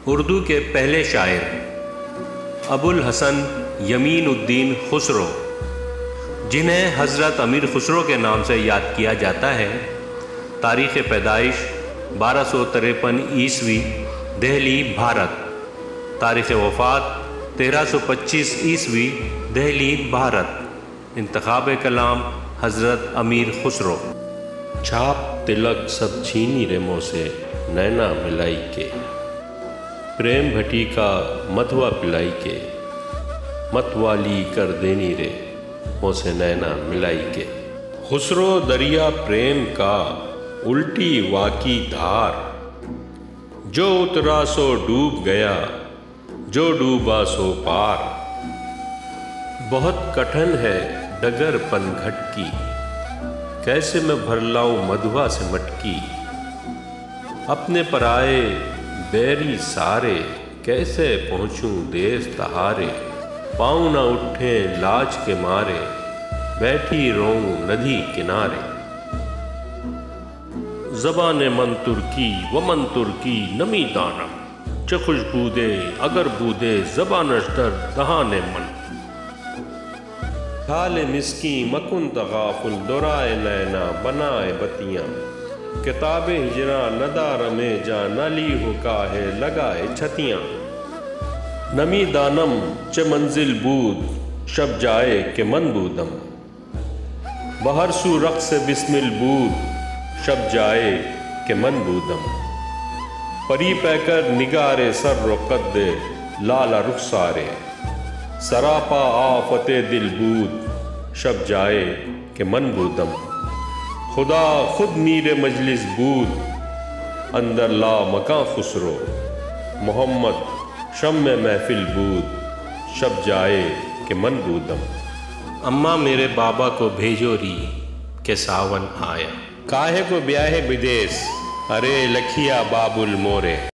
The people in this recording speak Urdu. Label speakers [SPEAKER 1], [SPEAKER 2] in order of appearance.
[SPEAKER 1] اردو کے پہلے شاعر ابو الحسن یمین الدین خسرو، جنہیں حضرت امیر خسرو کے نام سے یاد کیا جاتا ہے، تاریخ پیدائش 1253 عیسوی، دہلی، بھارت۔ تاریخ وفات 1325 عیسوی، دہلی، بھارت۔ انتخاب کلام حضرت امیر خسرو۔
[SPEAKER 2] چھاپ تلک سب چھینی رے مو سے نینا ملائی کے، پریم بھٹی کا متوا پلائی کے، متوالی کر دینی رے مو سے نینا ملائی کے۔ خسرو دریا پریم کا الٹی واکی دھار، جو اترا سو ڈوب گیا، جو ڈوبا سو پار۔ بہت کٹھن ہے ڈگر پن گھٹ کی، کیسے میں بھر لاؤں مدھوا سے مٹکی۔ اپنے پرائے بیری سارے، کیسے پہنچوں دیس تہارے۔ پاؤں نہ اٹھیں لاج کے مارے، بیٹھی روں ندی کنارے۔ زبان من ترکی و من ترکی نمی دانم، چه خوش بودے اگر بودے زبانش در دہان من۔ حال مسکین مکن غافل دورائے نینا بنائے بتیاں۔ کتاب ہجراں ندار میں جا نالی ہو کاہے لگائے چھتیاں۔ نمی دانم چه منزل بود شب جائے کہ من بودم، بہر سو رقص بسمل بود شب جائے کہ من بودم۔ پری پیکر نگارے سر و قد لالا رخسارے، سراپا آفت دل بود شب جائے کہ من بودم۔ خدا خود میر مجلس بود اندر لا مکاں خسرو، محمد شمع محفل بود شب جائے کہ من بودم۔
[SPEAKER 1] اماں میرے بابا کو بھیجو ری کہ ساون آیا،
[SPEAKER 2] کاہے کو بیاہے بدیس، ارے لکھیا باب المورے۔